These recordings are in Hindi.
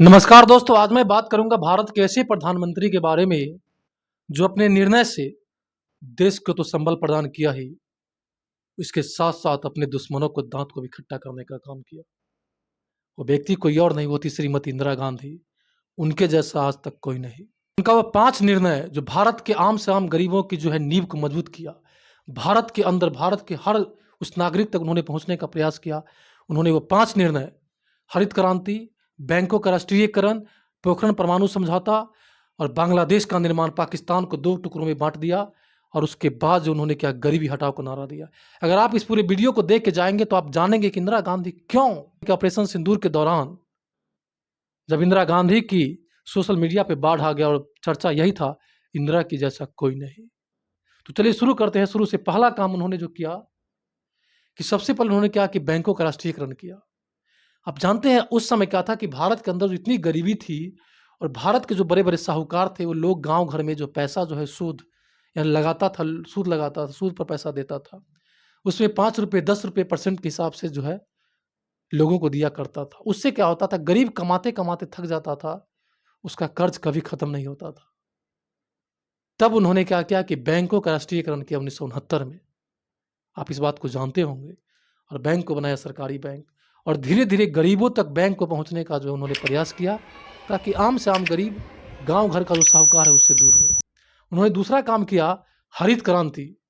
नमस्कार दोस्तों, आज मैं बात करूंगा भारत के ऐसे प्रधानमंत्री के बारे में जो अपने निर्णय से देश को तो संबल प्रदान किया ही, इसके साथ-साथ अपने दुश्मनों को दाँत को भी खट्टा करने का काम किया। वो व्यक्ति कोई और नहीं, वो थी श्रीमती इंदिरा गांधी। उनके जैसा आज तक कोई नहीं। उनका वो 5 निर्णय जो भारत के आम से आम गरीबों की जो है नींव को मजबूत किया। भारत के अंदर, भारत के हर उस नागरिक तक उन्होंने पहुँचने का प्रयास किया। उन्होंने वो 5 निर्णय, हरित क्रांति, बैंकों का राष्ट्रीयकरण, पोखरण परमाणु समझौता और बांग्लादेश का निर्माण, पाकिस्तान को 2 टुकड़ों में बाँट दिया और उसके बाद जो उन्होंने क्या गरीबी हटाओ का नारा दिया। अगर आप इस पूरे वीडियो को देख के जाएँगे तो आप जानेंगे कि इंदिरा गांधी क्यों ऑपरेशन सिंदूर के दौरान जब इंदिरा गांधी की सोशल मीडिया पे बाढ़ आ गया और चर्चा यही था, इंदिरा की जैसा कोई नहीं। तो चलिए शुरू करते हैं। शुरू से पहला काम उन्होंने जो किया कि सबसे पहले उन्होंने क्या कि बैंकों का राष्ट्रीयकरण किया। आप जानते हैं उस समय क्या था कि भारत के अंदर जो इतनी गरीबी थी और भारत के जो बड़े-बड़े साहूकार थे, वो लोग गाँव घर में जो पैसा जो है सूद या लगाता था, सूद लगाता था, सूद पर पैसा देता था। उसमें ₹5 ₹10 परसेंट के हिसाब से जो है लोगों को दिया करता था। उससे क्या होता था, गरीब कमाते-कमाते थक जाता था, उसका कर्ज कभी खत्म नहीं होता था। तब उन्होंने क्या किया कि बैंकों का राष्ट्रीयकरण किया 1969 में। आप इस बात को जानते होंगे। और बैंक को बनाया सरकारी बैंक और धीरे-धीरे गरीबों तक बैंक को पहुँचने का जो उन्होंने प्रयास किया, ताकि आम से आम गरीब गाँव घर का जो साहूकार है उससे दूर हुए। उन्होंने दूसरा काम किया हरित क्रांति,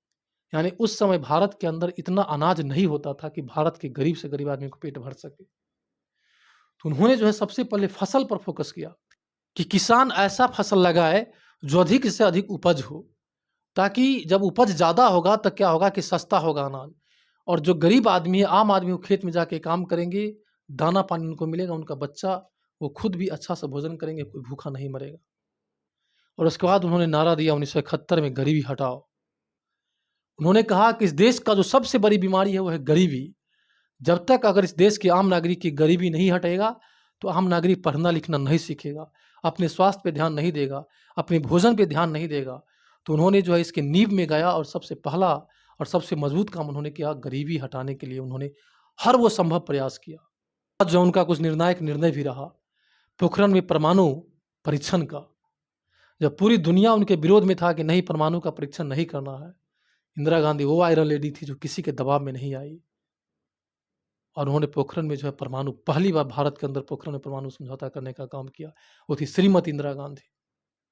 यानी उस समय भारत के अंदर इतना अनाज नहीं होता था कि भारत के गरीब से गरीब आदमी को पेट भर सके। तो उन्होंने जो है सबसे पहले फसल पर फ़ोकस किया कि किसान ऐसा फसल लगाए जो अधिक से अधिक उपज हो, ताकि जब उपज ज़्यादा होगा तो क्या होगा कि सस्ता होगा अनाज और जो गरीब आदमी है, आम आदमी वो खेत में जाके काम करेंगे, दाना पानी उनको मिलेगा, उनका बच्चा वो खुद भी अच्छा सा भोजन करेंगे, कोई भूखा नहीं मरेगा। और उसके बाद उन्होंने नारा दिया 1971 में गरीबी हटाओ। उन्होंने कहा कि इस देश का जो सबसे बड़ी बीमारी है वो है गरीबी। जब तक अगर इस देश के आम नागरिक की गरीबी नहीं हटेगा, तो आम नागरिक पढ़ना लिखना नहीं सीखेगा, अपने स्वास्थ्य पे ध्यान नहीं देगा, अपने भोजन पे ध्यान नहीं देगा। तो उन्होंने जो है इसके नींव में गया और सबसे पहला और सबसे मजबूत काम उन्होंने किया, गरीबी हटाने के लिए उन्होंने हर वो संभव प्रयास किया। जो उनका कुछ निर्णायक निर्णय भी रहा, पोखरण में परमाणु परीक्षण का, जब पूरी दुनिया उनके विरोध में था कि नहीं, परमाणु का परीक्षण नहीं करना है, इंदिरा गांधी वो आयरन लेडी थी जो किसी के दबाव में नहीं आई और उन्होंने पोखरण में जो है परमाणु, पहली बार भारत के अंदर पोखरण में परमाणु समझौता करने का काम किया। वो थी श्रीमती इंदिरा गांधी।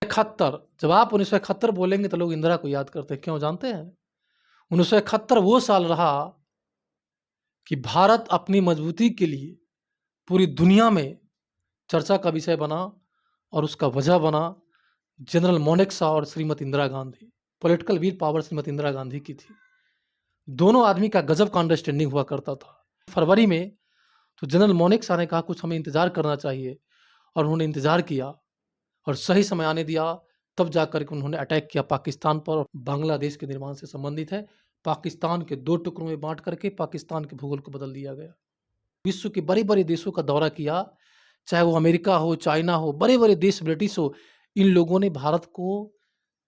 71, जब आप 1971 बोलेंगे तो लोग इंदिरा को याद करते हैं, क्यों जानते हैं? 1971 वो साल रहा कि भारत अपनी मजबूती के लिए पूरी दुनिया में चर्चा का विषय बना और उसका वजह बना जनरल मोनेक्सा और Shrimati Indira Gandhi. Political wheel power Shrimati Indira Gandhi की थी। दोनों आदमी का गजब का अंडरस्टैंडिंग हुआ करता था। फरवरी में तो जनरल मोनेक्सा ने कहा कुछ हमें इंतज़ार करना चाहिए और उन्होंने इंतज़ार किया और सही समय आने दिया, तब जाकर के उन्होंने अटैक किया पाकिस्तान पर। और बांग्लादेश के निर्माण से संबंधित है। पाकिस्तान के 2 टुकड़ों में बाँट करके पाकिस्तान के भूगोल को बदल दिया गया। विश्व के बड़े-बड़े देशों का दौरा किया, चाहे वो अमेरिका हो, चाइना हो, बड़े-बड़े देश, ब्रिटिश हो, इन लोगों ने भारत को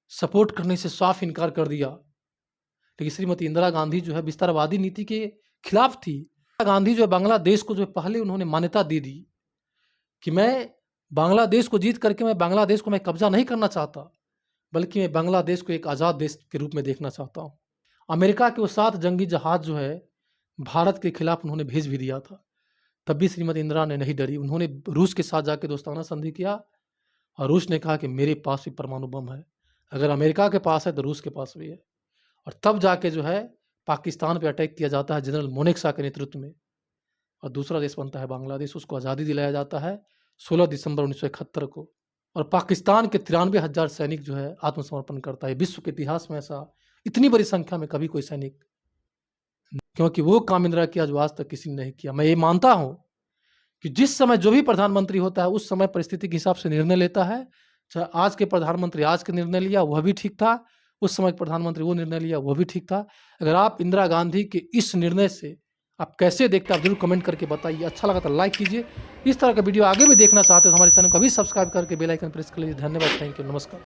सपोर्ट करने से साफ इनकार कर दिया। लेकिन श्रीमती इंदिरा गांधी जो है विस्तारवादी नीति के खिलाफ थी। इंदिरा गांधी जो है बांग्लादेश को जो है पहले उन्होंने मान्यता दे दी कि मैं बांग्लादेश को जीत करके मैं बांग्लादेश को मैं कब्जा नहीं करना चाहता, बल्कि मैं बांग्लादेश को एक आज़ाद देश के रूप में देखना चाहता हूँ। अमेरिका के वो 7 जंगी जहाज जो है भारत के खिलाफ उन्होंने भेज भी दिया था। तब भी श्रीमती इंदिरा ने नहीं डरी। उन्होंने रूस के साथ जाके दोस्ताना संधि किया और रूस ने कहा कि मेरे पास भी परमाणु बम है। अगर अमेरिका के पास है तो रूस के पास भी है। और तब जाके जो है पाकिस्तान पे अटैक किया जाता है जनरल मोनेक्सा के नेतृत्व में और दूसरा देश बनता है बांग्लादेश। उसको आज़ादी दिलाया जाता है 16 दिसंबर 1971 को और पाकिस्तान के 93,000 सैनिक जो है आत्मसमर्पण करता है। विश्व के इतिहास में ऐसा इतनी बड़ी संख्या में कभी कोई सैनिक, क्योंकि वो काम इंदिरा किया जो आज तक किसी ने नहीं किया। मैं ये मानता हूँ कि जिस समय जो भी प्रधानमंत्री होता है उस समय परिस्थिति के हिसाब से निर्णय लेता है। चाहे आज के प्रधानमंत्री आज के निर्णय लिया वह भी ठीक था, उस समय के प्रधानमंत्री वो निर्णय लिया वो भी ठीक था। अगर आप इंदिरा गांधी के इस निर्णय से आप कैसे देखते हैं, आप जरूर कमेंट करके बताइए। अच्छा लगा तो लाइक कीजिए। इस तरह का वीडियो आगे भी देखना चाहते हो तो हमारे चैनल को अभी सब्सक्राइब करके बेल आइकन प्रेस कर लीजिए। धन्यवाद, थैंक यू, नमस्कार।